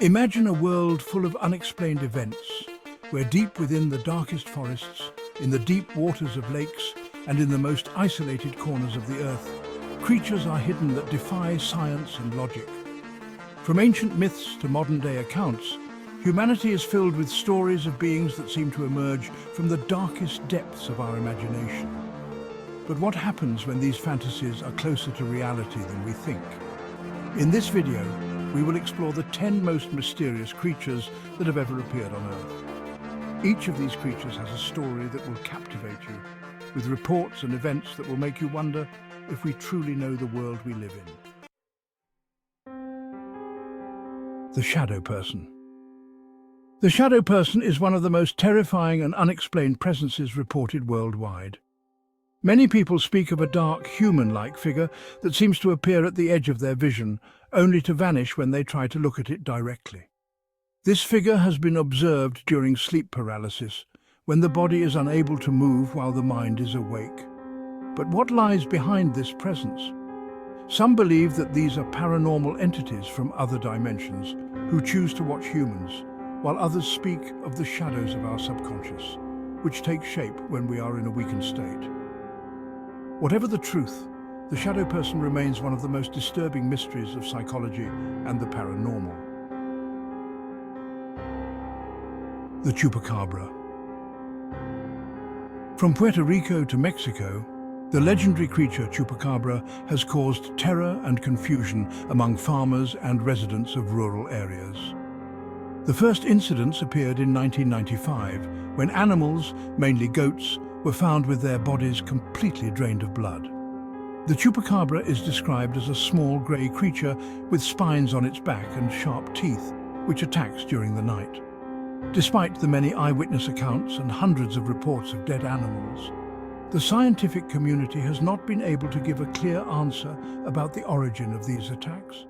Imagine a world full of unexplained events, where deep within the darkest forests, in the deep waters of lakes, and in the most isolated corners of the earth, creatures are hidden that defy science and logic. From ancient myths to modern-day accounts, humanity is filled with stories of beings that seem to emerge from the darkest depths of our imagination. But what happens when these fantasies are closer to reality than we think? In this video, we will explore the 10 most mysterious creatures that have ever appeared on Earth. Each of these creatures has a story that will captivate you, with reports and events that will make you wonder if we truly know the world we live in. The Shadow Person. The Shadow Person is one of the most terrifying and unexplained presences reported worldwide. Many people speak of a dark, human-like figure that seems to appear at the edge of their vision, only to vanish when they try to look at it directly. This figure has been observed during sleep paralysis, when the body is unable to move while the mind is awake. But what lies behind this presence? Some believe that these are paranormal entities from other dimensions who choose to watch humans, while others speak of the shadows of our subconscious, which take shape when we are in a weakened state. Whatever the truth, the Shadow Person remains one of the most disturbing mysteries of psychology and the paranormal. The Chupacabra. From Puerto Rico to Mexico, the legendary creature Chupacabra has caused terror and confusion among farmers and residents of rural areas. The first incidents appeared in 1995, when animals, mainly goats, were found with their bodies completely drained of blood. The Chupacabra is described as a small grey creature with spines on its back and sharp teeth, which attacks during the night. Despite the many eyewitness accounts and hundreds of reports of dead animals, the scientific community has not been able to give a clear answer about the origin of these attacks.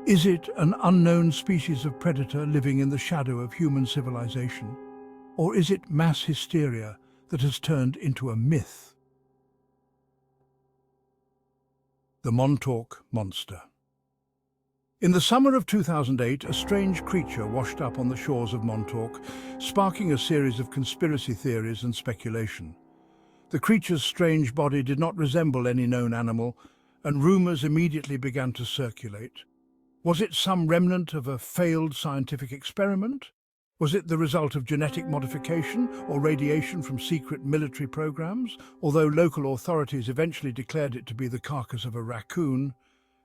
Is it an unknown species of predator living in the shadow of human civilization? Or is it mass hysteria that has turned into a myth? The Montauk Monster. In the summer of 2008, a strange creature washed up on the shores of Montauk, sparking a series of conspiracy theories and speculation. The creature's strange body did not resemble any known animal, and rumors immediately began to circulate. Was it some remnant of a failed scientific experiment? Was it the result of genetic modification or radiation from secret military programs? Although local authorities eventually declared it to be the carcass of a raccoon,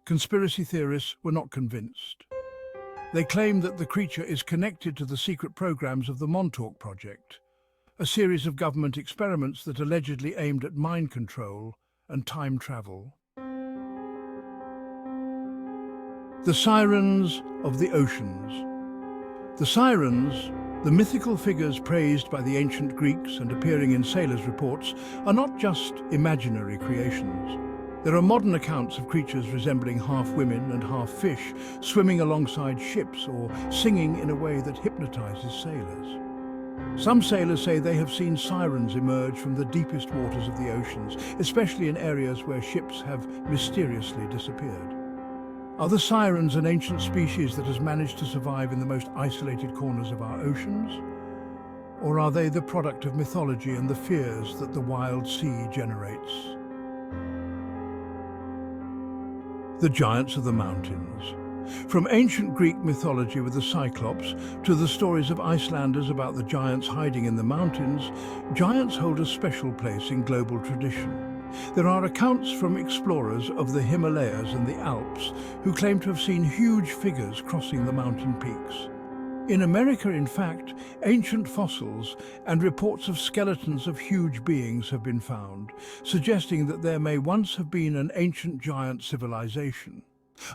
conspiracy theorists were not convinced. They claim that the creature is connected to the secret programs of the Montauk Project, a series of government experiments that allegedly aimed at mind control and time travel. The Sirens of the Oceans. The Sirens, the mythical figures praised by the ancient Greeks and appearing in sailors' reports, are not just imaginary creations. There are modern accounts of creatures resembling half women and half fish, swimming alongside ships or singing in a way that hypnotizes sailors. Some sailors say they have seen sirens emerge from the deepest waters of the oceans, especially in areas where ships have mysteriously disappeared. Are the sirens an ancient species that has managed to survive in the most isolated corners of our oceans? Or are they the product of mythology and the fears that the wild sea generates? The Giants of the Mountains. From ancient Greek mythology with the Cyclops to the stories of Icelanders about the giants hiding in the mountains, giants hold a special place in global tradition. There are accounts from explorers of the Himalayas and the Alps who claim to have seen huge figures crossing the mountain peaks. In America, in fact, ancient fossils and reports of skeletons of huge beings have been found, suggesting that there may once have been an ancient giant civilization.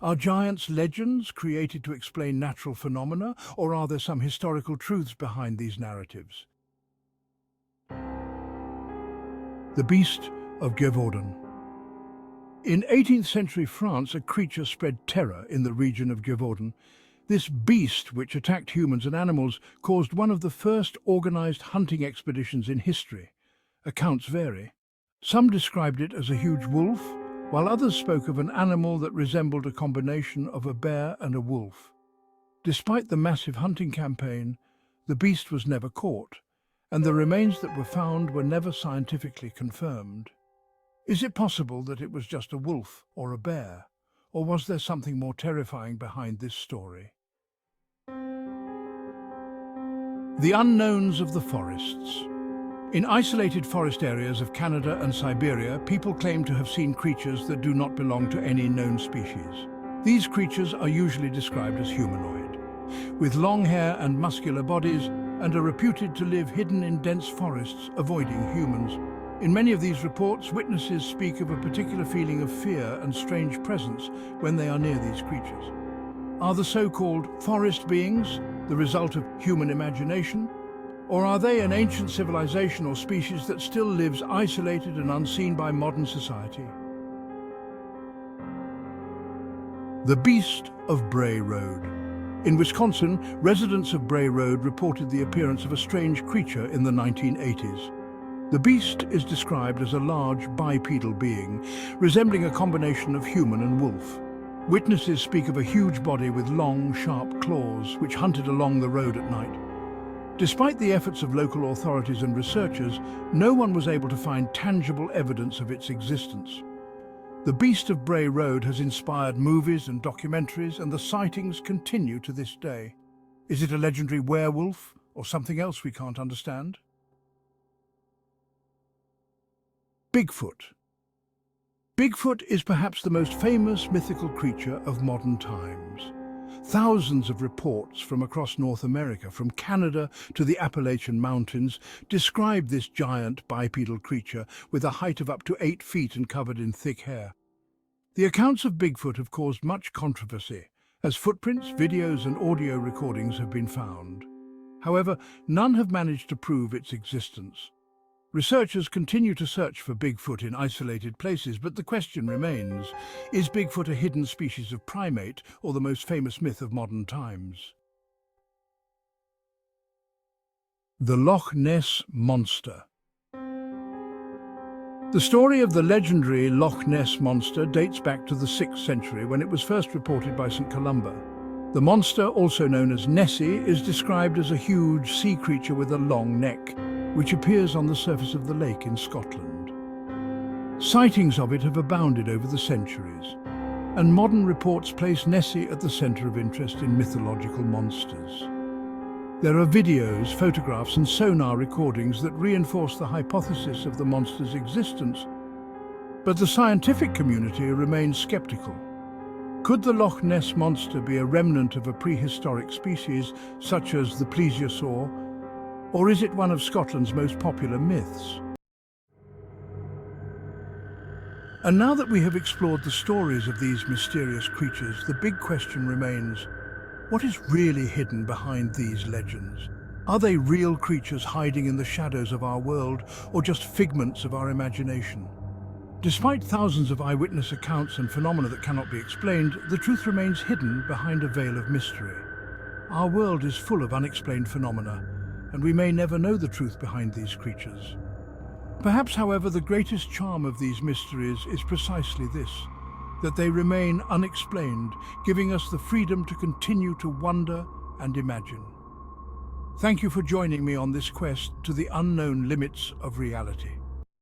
Are giants legends created to explain natural phenomena, or are there some historical truths behind these narratives? The Beast of Gévaudan. In 18th century France, a creature spread terror in the region of Gévaudan. This beast, which attacked humans and animals, caused one of the first organized hunting expeditions in history. Accounts vary. Some described it as a huge wolf, while others spoke of an animal that resembled a combination of a bear and a wolf. Despite the massive hunting campaign, the beast was never caught, and the remains that were found were never scientifically confirmed. Is it possible that it was just a wolf or a bear, or was there something more terrifying behind this story? The unknowns of the forests. In isolated forest areas of Canada and Siberia, people claim to have seen creatures that do not belong to any known species. These creatures are usually described as humanoid, with long hair and muscular bodies, and are reputed to live hidden in dense forests, avoiding humans. In many of these reports, witnesses speak of a particular feeling of fear and strange presence when they are near these creatures. Are the so-called forest beings the result of human imagination? Or are they an ancient civilization or species that still lives isolated and unseen by modern society? The Beast of Bray Road. In Wisconsin, residents of Bray Road reported the appearance of a strange creature in the 1980s. The beast is described as a large bipedal being, resembling a combination of human and wolf. Witnesses speak of a huge body with long, sharp claws, which hunted along the road at night. Despite the efforts of local authorities and researchers, no one was able to find tangible evidence of its existence. The Beast of Bray Road has inspired movies and documentaries, and the sightings continue to this day. Is it a legendary werewolf or something else we can't understand? Bigfoot. Bigfoot is perhaps the most famous mythical creature of modern times. Thousands of reports from across North America, from Canada to the Appalachian Mountains, describe this giant bipedal creature with a height of up to 8 feet and covered in thick hair. The accounts of Bigfoot have caused much controversy, as footprints, videos and audio recordings have been found. However, none have managed to prove its existence. Researchers continue to search for Bigfoot in isolated places, but the question remains, is Bigfoot a hidden species of primate or the most famous myth of modern times? The Loch Ness Monster. The story of the legendary Loch Ness Monster dates back to the 6th century when it was first reported by St. Columba. The monster, also known as Nessie, is described as a huge sea creature with a long neck, which appears on the surface of the lake in Scotland. Sightings of it have abounded over the centuries, and modern reports place Nessie at the centre of interest in mythological monsters. There are videos, photographs and sonar recordings that reinforce the hypothesis of the monster's existence, but the scientific community remains skeptical. Could the Loch Ness Monster be a remnant of a prehistoric species such as the plesiosaur, or is it one of Scotland's most popular myths? And now that we have explored the stories of these mysterious creatures, the big question remains, what is really hidden behind these legends? Are they real creatures hiding in the shadows of our world, or just figments of our imagination? Despite thousands of eyewitness accounts and phenomena that cannot be explained, the truth remains hidden behind a veil of mystery. Our world is full of unexplained phenomena, and we may never know the truth behind these creatures. Perhaps, however, the greatest charm of these mysteries is precisely this, that they remain unexplained, giving us the freedom to continue to wonder and imagine. Thank you for joining me on this quest to the unknown limits of reality.